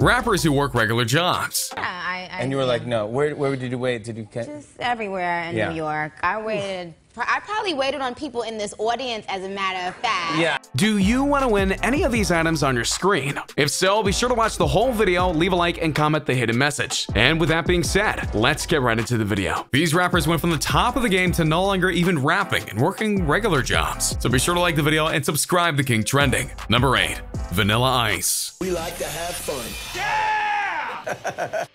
Rappers who work regular jobs. Yeah, and you were like, no. Where did you wait? Did you just everywhere in New York. I probably waited on people in this audience, as a matter of fact. Yeah. Do you want to win any of these items on your screen? If so, be sure to watch the whole video, leave a like, and comment the hidden message. And with that being said, let's get right into the video. These rappers went from the top of the game to no longer even rapping and working regular jobs. So be sure to like the video and subscribe to King Trending. Number 8. Vanilla Ice. We like to have fun. Yeah!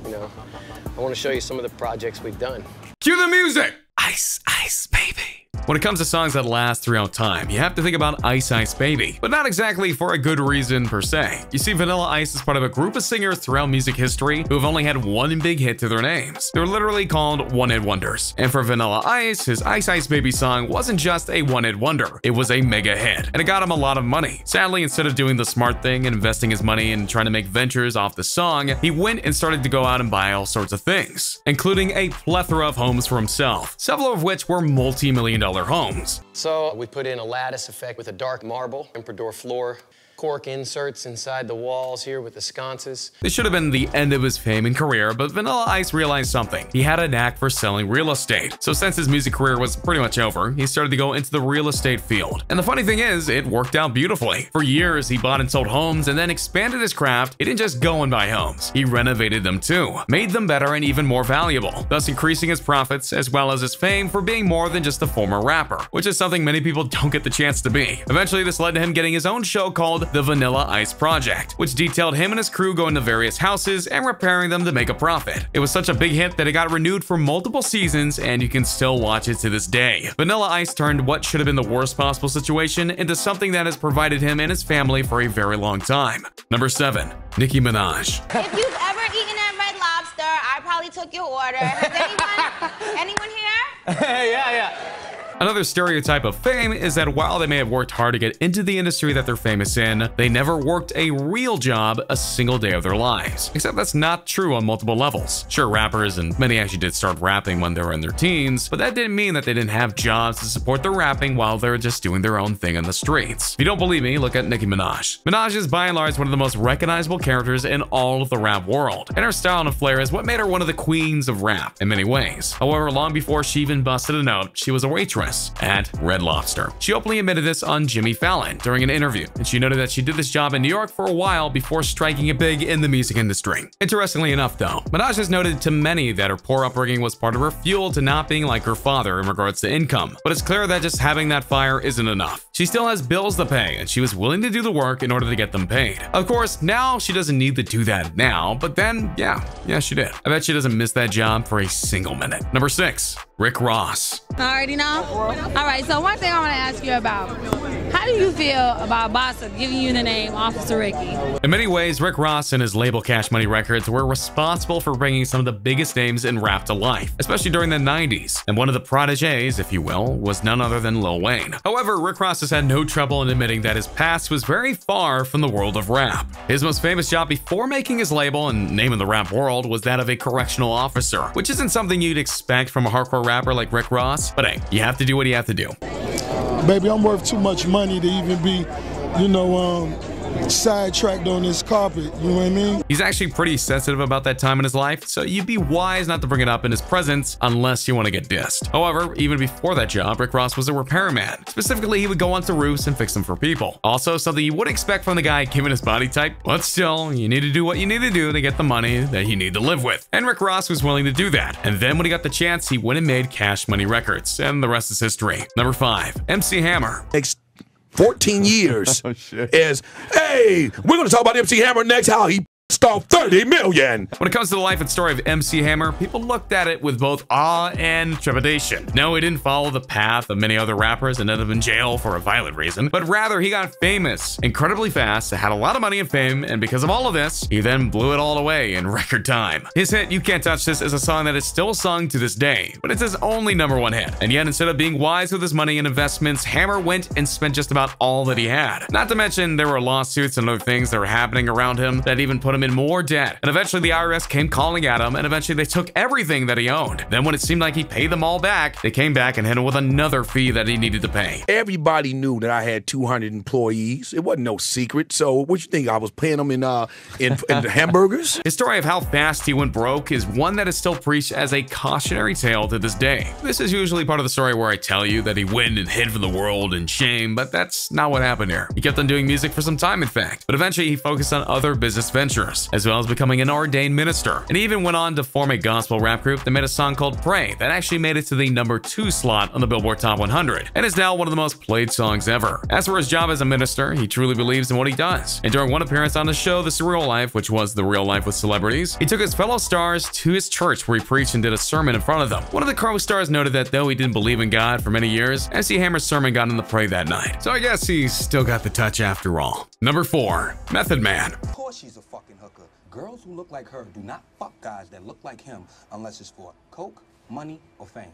You know, I want to show you some of the projects we've done. Cue the music! Ice, ice, baby. When it comes to songs that last throughout time, you have to think about Ice Ice Baby, but not exactly for a good reason per se. You see, Vanilla Ice is part of a group of singers throughout music history who have only had one big hit to their names. They're literally called one-hit wonders. And for Vanilla Ice, his Ice Ice Baby song wasn't just a one-hit wonder, it was a mega hit, and it got him a lot of money. Sadly, instead of doing the smart thing and investing his money and trying to make ventures off the song, he went and started to go out and buy all sorts of things, including a plethora of homes for himself, several of which were multi-million-dollar homes. So we put in a lattice effect with a dark marble, emperador floor, cork inserts inside the walls here with the sconces. This should have been the end of his fame and career, but Vanilla Ice realized something. He had a knack for selling real estate. So since his music career was pretty much over, he started to go into the real estate field. And the funny thing is, it worked out beautifully. For years, he bought and sold homes and then expanded his craft. He didn't just go and buy homes, he renovated them too, made them better and even more valuable, thus increasing his profits as well as his fame for being more than just a former rapper, which is something many people don't get the chance to be. Eventually, this led to him getting his own show called The Vanilla Ice Project, which detailed him and his crew going to various houses and repairing them to make a profit. It was such a big hit that it got renewed for multiple seasons, and you can still watch it to this day. Vanilla Ice turned what should have been the worst possible situation into something that has provided him and his family for a very long time. Number 7. Nicki Minaj. If you've ever eaten at Red Lobster, I probably took your order. Has anyone here? Yeah. Another stereotype of fame is that while they may have worked hard to get into the industry that they're famous in, they never worked a real job a single day of their lives. Except that's not true on multiple levels. Sure, rappers and many actually did start rapping when they were in their teens, but that didn't mean that they didn't have jobs to support their rapping while they're just doing their own thing on the streets. If you don't believe me, look at Nicki Minaj. Minaj is by and large one of the most recognizable characters in all of the rap world, and her style and flair is what made her one of the queens of rap in many ways. However, long before she even busted a note, she was a waitress at Red Lobster. She openly admitted this on Jimmy Fallon during an interview, and she noted that she did this job in New York for a while before striking it big in the music industry. Interestingly enough though, Minaj has noted to many that her poor upbringing was part of her fuel to not being like her father in regards to income, but it's clear that just having that fire isn't enough. She still has bills to pay, and she was willing to do the work in order to get them paid. Of course, now she doesn't need to do that now, but then, yeah, she did. I bet she doesn't miss that job for a single minute. Number 6. Rick Ross. Already know? All right, so one thing I want to ask you about, how do you feel about Bossa giving you the name Officer Ricky? In many ways, Rick Ross and his label Cash Money Records were responsible for bringing some of the biggest names in rap to life, especially during the 90s. And one of the protégés, if you will, was none other than Lil Wayne. However, Rick Ross has had no trouble in admitting that his past was very far from the world of rap. His most famous job before making his label and name in the rap world was that of a correctional officer, which isn't something you'd expect from a hardcore rapper like Rick Ross, but hey, you have to do what you have to do. Baby, I'm worth too much money to even be, sidetracked on this carpet, you know what I mean? He's actually pretty sensitive about that time in his life, so you'd be wise not to bring it up in his presence unless you want to get dissed. However, even before that job, Rick Ross was a repairman. Specifically, he would go onto roofs and fix them for people. Also, something you wouldn't expect from the guy given his body type, but still, you need to do what you need to do to get the money that you need to live with. And Rick Ross was willing to do that. And then when he got the chance, he went and made Cash Money Records, and the rest is history. Number 5. MC Hammer. 14 years is, hey, we're going to talk about MC Hammer next, how he off 30 million. When it comes to the life and story of MC Hammer, people looked at it with both awe and trepidation. No, he didn't follow the path of many other rappers and ended up in jail for a violent reason, but rather he got famous incredibly fast, had a lot of money and fame, and because of all of this, he then blew it all away in record time. His hit, You Can't Touch This, is a song that is still sung to this day, but it's his only #1 hit. And yet, instead of being wise with his money and investments, Hammer went and spent just about all that he had. Not to mention, there were lawsuits and other things that were happening around him that even put him him in more debt, and eventually the IRS came calling at him, and eventually they took everything that he owned. Then when it seemed like he paid them all back, they came back and hit him with another fee that he needed to pay. Everybody knew that I had 200 employees. It wasn't no secret. So what you think, I was paying them in hamburgers? His story of how fast he went broke is one that is still preached as a cautionary tale to this day. This is usually part of the story where I tell you that he went and hid from the world in shame, but that's not what happened here. He kept on doing music for some time, in fact, but eventually he focused on other business ventures, as well as becoming an ordained minister, and he even went on to form a gospel rap group that made a song called Pray that actually made it to the #2 slot on the Billboard Top 100, and is now one of the most played songs ever. As for his job as a minister, he truly believes in what he does, and during one appearance on the show The Surreal Life, which was the real life with celebrities, he took his fellow stars to his church where he preached and did a sermon in front of them. One of the co-stars noted that though he didn't believe in God for many years, MC Hammer's sermon got him to pray that night. So I guess he's still got the touch after all. Number 4, Method Man. Of course she's a fucking hooker. Girls who look like her do not fuck guys that look like him unless it's for coke, money, or fame.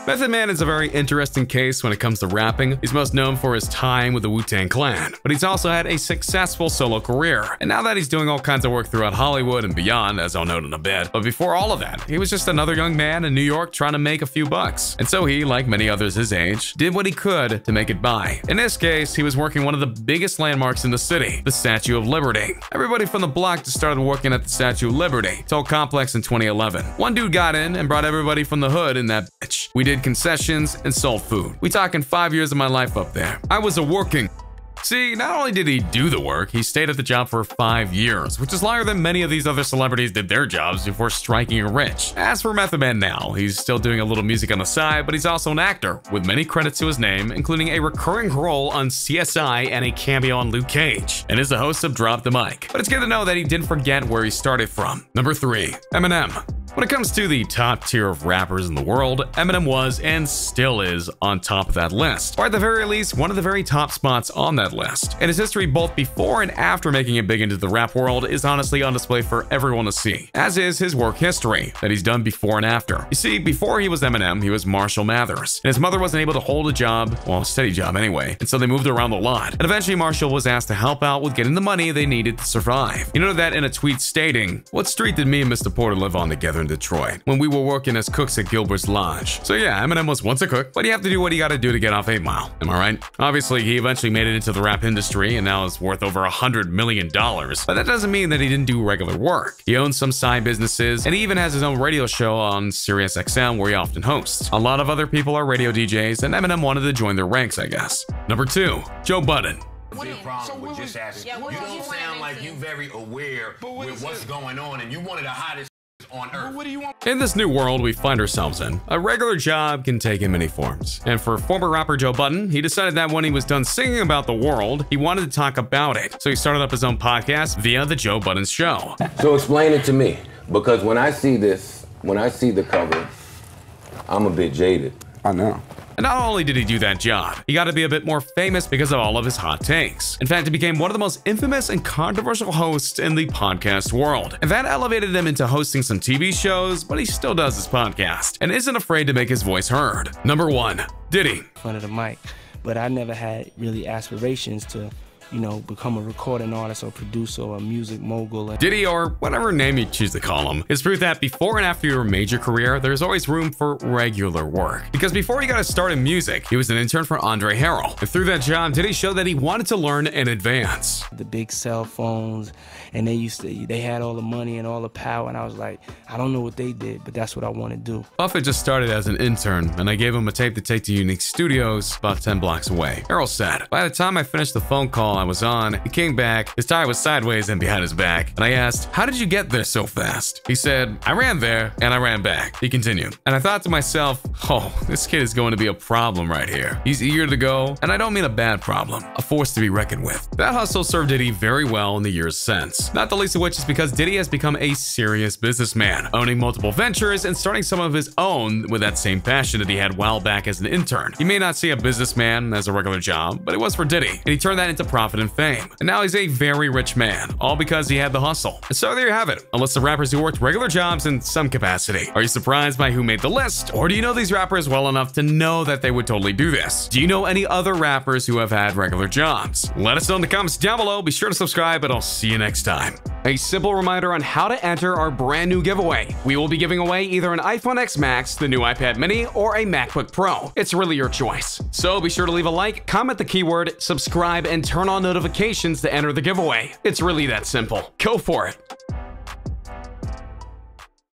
Method Man is a very interesting case when it comes to rapping. He's most known for his time with the Wu-Tang Clan, but he's also had a successful solo career. And now that he's doing all kinds of work throughout Hollywood and beyond, as I'll note in a bit. But before all of that, he was just another young man in New York trying to make a few bucks. And so he, like many others his age, did what he could to make it by. In this case, he was working one of the biggest landmarks in the city, the Statue of Liberty. Everybody from the block just started working at the Statue of Liberty, toll complex in 2011. One dude got in and brought everybody from the hood in that bitch. We did concessions and sold food. We talking 5 years of my life up there. I was a working. See, not only did he do the work, he stayed at the job for 5 years, which is longer than many of these other celebrities did their jobs before striking rich. As for Method Man now, he's still doing a little music on the side, but he's also an actor, with many credits to his name, including a recurring role on CSI and a cameo on Luke Cage, and is the host of Drop the Mic. But it's good to know that he didn't forget where he started from. Number 3, Eminem. When it comes to the top tier of rappers in the world, Eminem was and still is on top of that list, or at the very least, one of the very top spots on that list. And his history both before and after making it big into the rap world is honestly on display for everyone to see, as is his work history that he's done before and after. You see, before he was Eminem, he was Marshall Mathers, and his mother wasn't able to hold a job, well, a steady job anyway, and so they moved around a lot. And eventually Marshall was asked to help out with getting the money they needed to survive. He noted that in a tweet stating, "What street did me and Mr. Porter live on together in Detroit when we were working as cooks at Gilbert's Lodge?" So yeah, Eminem was once a cook, but you have to do what you gotta do to get off 8 Mile. Am I right? Obviously, he eventually made it into the rap industry and now is worth over $100 million, but that doesn't mean that he didn't do regular work. He owns some side businesses, and he even has his own radio show on Sirius XM where he often hosts. A lot of other people are radio DJs, and Eminem wanted to join their ranks, I guess. Number 2, Joe Budden. What's your problem with just asking? You don't sound like you very aware with what's going on, and you one of the hottest on earth. What do you want? In this new world we find ourselves in, a regular job can take in many forms. And for former rapper Joe Budden, he decided that when he was done singing about the world, he wanted to talk about it. So he started up his own podcast via The Joe Budden Show. So explain it to me, because when I see this, when I see the cover, I'm a bit jaded. I know. And not only did he do that job, he got to be a bit more famous because of all of his hot takes. In fact, he became one of the most infamous and controversial hosts in the podcast world. And that elevated him into hosting some TV shows, but he still does his podcast and isn't afraid to make his voice heard. Number 1, Diddy. In front of the mic, but I never had really aspirations to, you know, become a recording artist or producer or a music mogul. Diddy, or whatever name you choose to call him, is proof that before and after your major career, there's always room for regular work. Because before he got a start in music, he was an intern for Andre Harrell. And through that job, Diddy showed that he wanted to learn in advance. The big cell phones, and they had all the money and all the power, and I was like, I don't know what they did, but that's what I want to do. Buffett just started as an intern, and I gave him a tape to take to Unique Studios about 10 blocks away. Harrell said, by the time I finished the phone call I was on, he came back, his tie was sideways and behind his back, and I asked, how did you get there so fast? He said, I ran there and I ran back. He continued, and I thought to myself, oh, this kid is going to be a problem right here. He's eager to go, and I don't mean a bad problem, a force to be reckoned with. That hustle served Diddy very well in the years since, not the least of which is because Diddy has become a serious businessman, owning multiple ventures and starting some of his own with that same passion that he had while back as an intern. You may not see a businessman as a regular job, but it was for Diddy, and he turned that into profit and fame. And now he's a very rich man, all because he had the hustle. And so there you have it, a list of rappers who worked regular jobs in some capacity. Are you surprised by who made the list? Or do you know these rappers well enough to know that they would totally do this? Do you know any other rappers who have had regular jobs? Let us know in the comments down below. Be sure to subscribe, and I'll see you next time. A simple reminder on how to enter our brand new giveaway. We will be giving away either an iPhone X Max, the new iPad mini, or a MacBook Pro. It's really your choice. So be sure to leave a like, comment the keyword, subscribe, and turn on notifications to enter the giveaway. It's really that simple. Go for it.